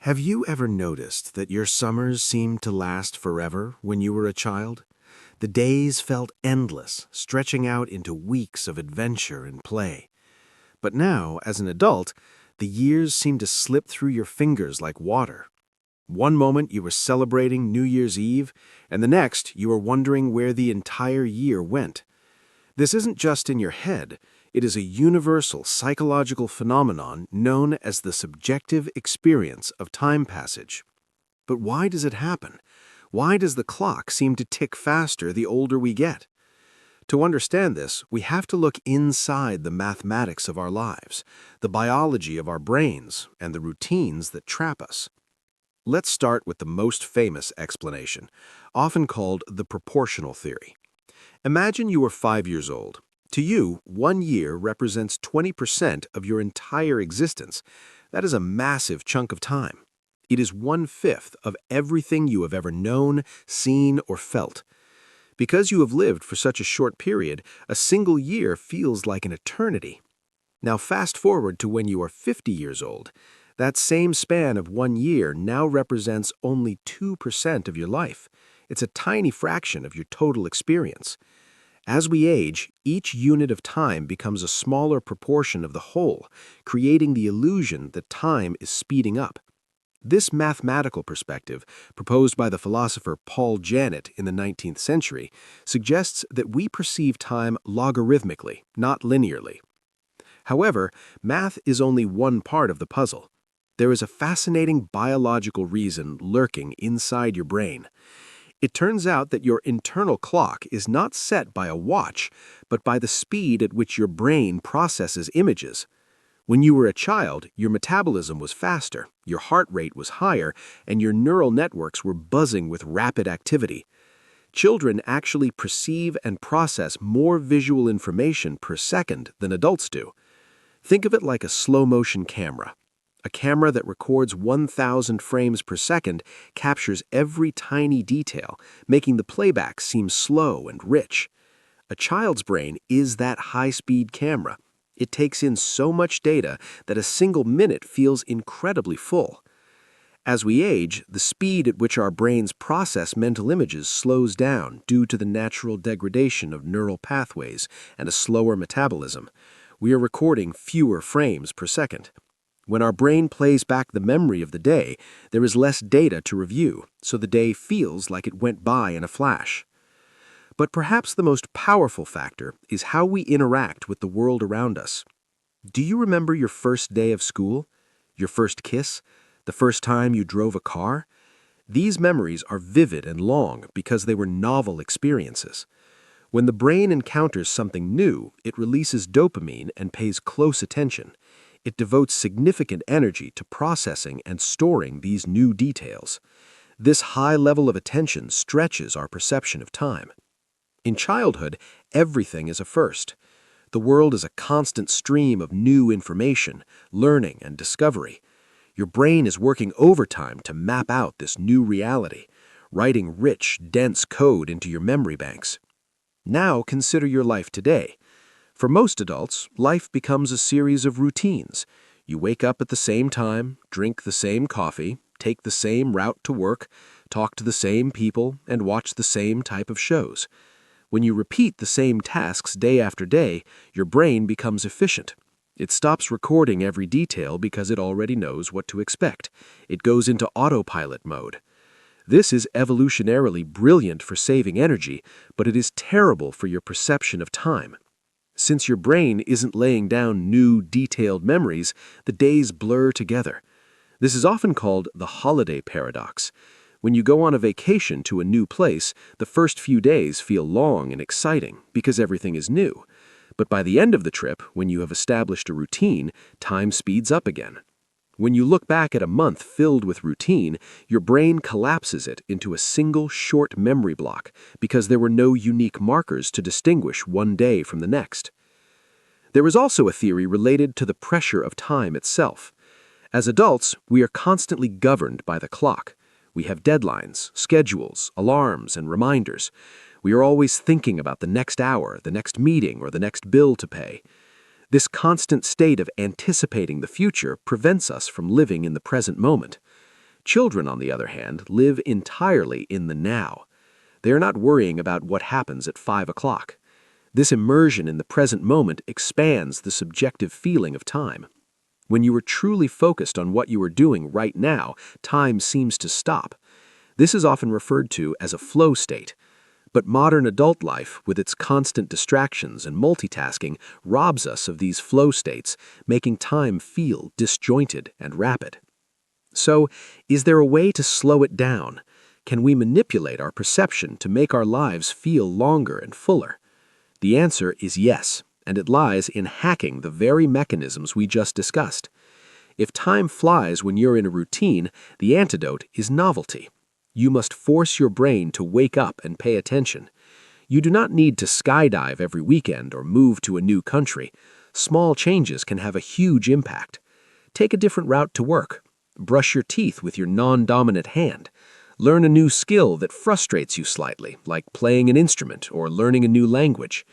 Have you ever noticed that your summers seemed to last forever when you were a child? The days felt endless, stretching out into weeks of adventure and play. But now, as an adult, the years seem to slip through your fingers like water. One moment you were celebrating New Year's Eve, and the next you were wondering where the entire year went. This isn't just in your head, it is a universal psychological phenomenon known as the subjective experience of time passage. But why does it happen? Why does the clock seem to tick faster the older we get? To understand this, we have to look inside the mathematics of our lives, the biology of our brains, and the routines that trap us. Let's start with the most famous explanation, often called the proportional theory. Imagine you were 5 years old. To you, 1 year represents 20% of your entire existence. That is a massive chunk of time. It is 1/5 of everything you have ever known, seen, or felt. Because you have lived for such a short period, a single year feels like an eternity. Now fast forward to when you are 50 years old. That same span of 1 year now represents only 2% of your life. It's a tiny fraction of your total experience. As we age, each unit of time becomes a smaller proportion of the whole, creating the illusion that time is speeding up. This mathematical perspective, proposed by the philosopher Paul Janet in the 19th century, suggests that we perceive time logarithmically, not linearly. However, math is only one part of the puzzle. There is a fascinating biological reason lurking inside your brain. It turns out that your internal clock is not set by a watch, but by the speed at which your brain processes images. When you were a child, your metabolism was faster, your heart rate was higher, and your neural networks were buzzing with rapid activity. Children actually perceive and process more visual information per second than adults do. Think of it like a slow-motion camera. A camera that records 1,000 frames per second captures every tiny detail, making the playback seem slow and rich. A child's brain is that high-speed camera. It takes in so much data that a single minute feels incredibly full. As we age, the speed at which our brains process mental images slows down due to the natural degradation of neural pathways and a slower metabolism. We are recording fewer frames per second. When our brain plays back the memory of the day, there is less data to review, so the day feels like it went by in a flash. But perhaps the most powerful factor is how we interact with the world around us. Do you remember your first day of school? Your first kiss? The first time you drove a car? These memories are vivid and long because they were novel experiences. When the brain encounters something new, it releases dopamine and pays close attention. It devotes significant energy to processing and storing these new details. This high level of attention stretches our perception of time. In childhood, everything is a first. The world is a constant stream of new information, learning, and discovery. Your brain is working overtime to map out this new reality, writing rich, dense code into your memory banks. Now consider your life today. For most adults, life becomes a series of routines. You wake up at the same time, drink the same coffee, take the same route to work, talk to the same people, and watch the same type of shows. When you repeat the same tasks day after day, your brain becomes efficient. It stops recording every detail because it already knows what to expect. It goes into autopilot mode. This is evolutionarily brilliant for saving energy, but it is terrible for your perception of time. Since your brain isn't laying down new, detailed memories, the days blur together. This is often called the holiday paradox. When you go on a vacation to a new place, the first few days feel long and exciting because everything is new. But by the end of the trip, when you have established a routine, time speeds up again. When you look back at a month filled with routine, your brain collapses it into a single short memory block because there were no unique markers to distinguish one day from the next. There is also a theory related to the pressure of time itself. As adults, we are constantly governed by the clock. We have deadlines, schedules, alarms, and reminders. We are always thinking about the next hour, the next meeting, or the next bill to pay. This constant state of anticipating the future prevents us from living in the present moment. Children, on the other hand, live entirely in the now. They are not worrying about what happens at 5 o'clock. This immersion in the present moment expands the subjective feeling of time. When you are truly focused on what you are doing right now, time seems to stop. This is often referred to as a flow state. But modern adult life, with its constant distractions and multitasking, robs us of these flow states, making time feel disjointed and rapid. So, is there a way to slow it down? Can we manipulate our perception to make our lives feel longer and fuller? The answer is yes, and it lies in hacking the very mechanisms we just discussed. If time flies when you're in a routine, the antidote is novelty. You must force your brain to wake up and pay attention. You do not need to skydive every weekend or move to a new country. Small changes can have a huge impact. Take a different route to work. Brush your teeth with your non-dominant hand. Learn a new skill that frustrates you slightly, like playing an instrument or learning a new language.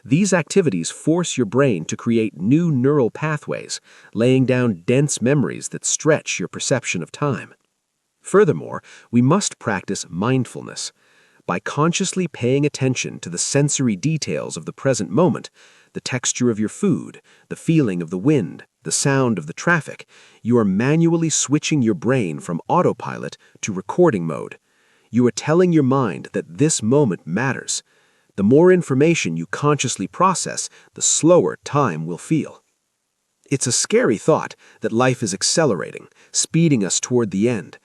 These activities force your brain to create new neural pathways, laying down dense memories that stretch your perception of time. Furthermore, we must practice mindfulness. By consciously paying attention to the sensory details of the present moment, the texture of your food, the feeling of the wind, the sound of the traffic, you are manually switching your brain from autopilot to recording mode. You are telling your mind that this moment matters. The more information you consciously process, the slower time will feel. It's a scary thought that life is accelerating, speeding us toward the end.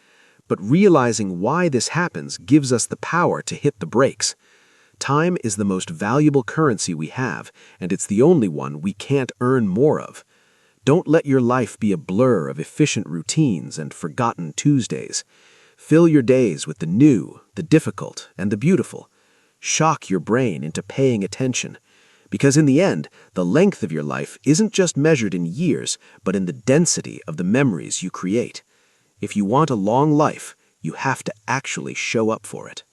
But realizing why this happens gives us the power to hit the brakes. Time is the most valuable currency we have, and it's the only one we can't earn more of. Don't let your life be a blur of efficient routines and forgotten Tuesdays. Fill your days with the new, the difficult, and the beautiful. Shock your brain into paying attention. Because in the end, the length of your life isn't just measured in years, but in the density of the memories you create. If you want a long life, you have to actually show up for it.